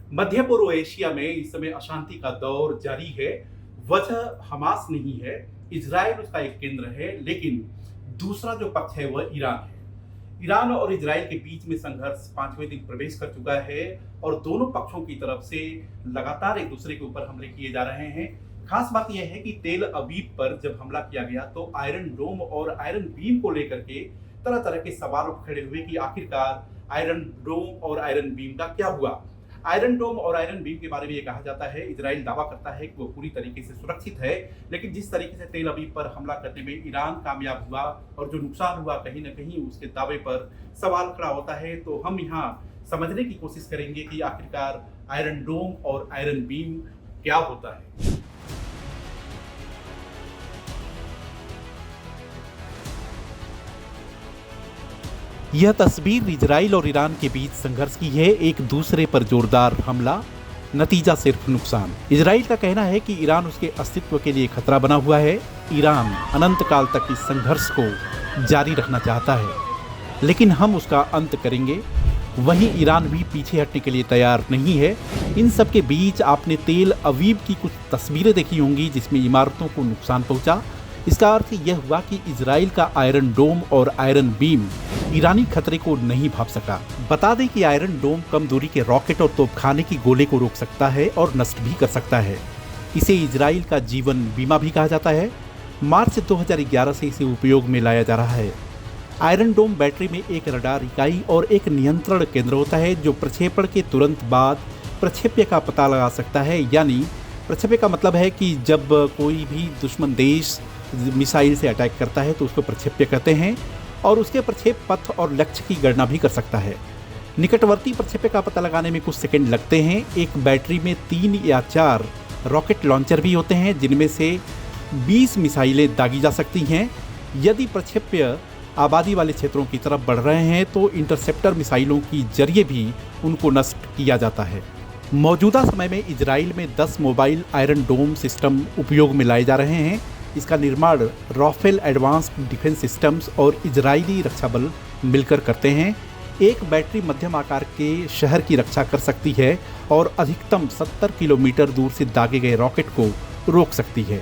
मध्य पूर्व एशिया में इस समय अशांति का दौर जारी है। वजह हमास नहीं है, इजराइल उसका एक केंद्र है, लेकिन दूसरा जो पक्ष है वह ईरान है। ईरान और इजराइल के बीच में संघर्ष 5वें दिन प्रवेश कर चुका है और दोनों पक्षों की तरफ से लगातार एक दूसरे के ऊपर हमले किए जा रहे हैं। खास बात यह है कि तेल अवीव पर जब हमला किया गया तो आयरन डोम और आयरन बीम को लेकर के तरह तरह के सवाल खड़े हुए कि आखिरकार आयरन डोम और आयरन बीम का क्या हुआ। आयरन डोम और आयरन बीम के बारे में ये कहा जाता है, इजराइल दावा करता है कि वो पूरी तरीके से सुरक्षित है, लेकिन जिस तरीके से तेल अवीव पर हमला करने में ईरान कामयाब हुआ और जो नुकसान हुआ कहीं ना कहीं उसके दावे पर सवाल खड़ा होता है। तो हम यहाँ समझने की कोशिश करेंगे कि आखिरकार आयरन डोम और आयरन बीम क्या होता है। यह तस्वीर इजराइल और ईरान के बीच संघर्ष की है। एक दूसरे पर जोरदार हमला, नतीजा सिर्फ नुकसान। इजराइल का कहना है कि ईरान उसके अस्तित्व के लिए खतरा बना हुआ है। ईरान अनंत काल तक इस संघर्ष को जारी रखना चाहता है, लेकिन हम उसका अंत करेंगे। वहीं ईरान भी पीछे हटने के लिए तैयार नहीं है। इन सब के बीच आपने तेल अवीव की कुछ तस्वीरें देखी होंगी जिसमें इमारतों को नुकसान पहुंचा। इसका अर्थ यह हुआ कि इजराइल का आयरन डोम और आयरन बीम ईरानी खतरे को नहीं भांप सका। बता दें कि आयरन डोम कम दूरी के रॉकेट और तोपखाने की गोले को रोक सकता है और नष्ट भी कर सकता है। इसे इजराइल का जीवन बीमा भी कहा जाता है। मार्च 2011 से इसे उपयोग में लाया जा रहा है। आयरन डोम बैटरी में एक रडार इकाई और एक नियंत्रण केंद्र होता है जो प्रक्षेपण के तुरंत बाद प्रक्षेप्य का पता लगा सकता है। यानी प्रक्षेप्य का मतलब है कि जब कोई भी दुश्मन देश मिसाइल से अटैक करता है तो उसको प्रक्षेप्य कहते हैं और उसके प्रक्षेप पथ और लक्ष्य की गणना भी कर सकता है। निकटवर्ती प्रक्षेप्य का पता लगाने में कुछ सेकंड लगते हैं। एक बैटरी में 3 या 4 रॉकेट लॉन्चर भी होते हैं जिनमें से 20 मिसाइलें दागी जा सकती हैं। यदि प्रक्षेप्य आबादी वाले क्षेत्रों की तरफ बढ़ रहे हैं तो इंटरसेप्टर मिसाइलों की जरिए भी उनको नष्ट किया जाता है। मौजूदा समय में इजराइल में 10 मोबाइल आयरन डोम सिस्टम उपयोग में लाए जा रहे हैं। इसका निर्माण राफेल एडवांस्ड डिफेंस सिस्टम्स और इजरायली रक्षा बल मिलकर करते हैं। एक बैटरी मध्यम आकार के शहर की रक्षा कर सकती है और अधिकतम 70 किलोमीटर दूर से दागे गए रॉकेट को रोक सकती है।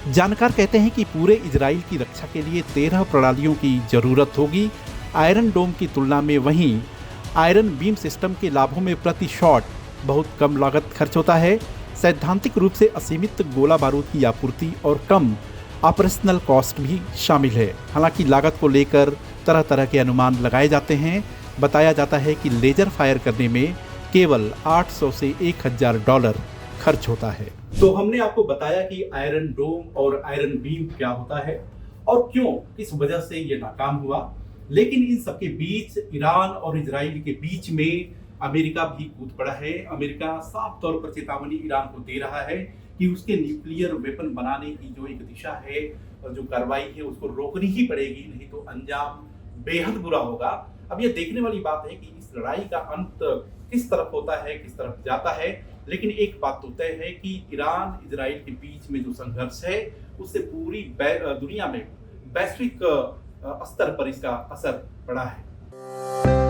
जानकार कहते हैं कि पूरे इजराइल की रक्षा के लिए 13 प्रणालियों की जरूरत होगी आयरन डोम की तुलना में। वहीं आयरन बीम सिस्टम के लाभों में प्रति शॉट बहुत कम लागत खर्च होता है। सैद्धांतिक रूप से असीमित गोला बारूद की आपूर्ति और कम ऑपरेशनल कॉस्ट भी शामिल है। हालांकि लागत को लेकर तरह तरह के अनुमान लगाए जाते हैं। बताया जाता है कि लेजर फायर करने में केवल $800 से $1000 खर्च होता है। तो हमने आपको बताया कि आयरन डोम और आयरन बीम क्या होता है और क्यों, किस वजह से ये नाकाम हुआ। लेकिन इन सबके बीच ईरान और इजराइल के बीच में अमेरिका भी कूद पड़ा है। अमेरिका साफ तौर पर चेतावनी ईरान को दे रहा है कि उसके न्यूक्लियर वेपन बनाने की जो एक दिशा है और जो कार्रवाई है उसको रोकनी ही पड़ेगी, नहीं तो अंजाम बेहद बुरा होगा। अब ये देखने वाली बात है कि इस लड़ाई का अंत किस तरफ होता है, किस तरफ जाता है। लेकिन एक बात तो तय है कि ईरान इजराइल के बीच में जो संघर्ष है उससे पूरी दुनिया में वैश्विक स्तर पर इसका असर पड़ा है।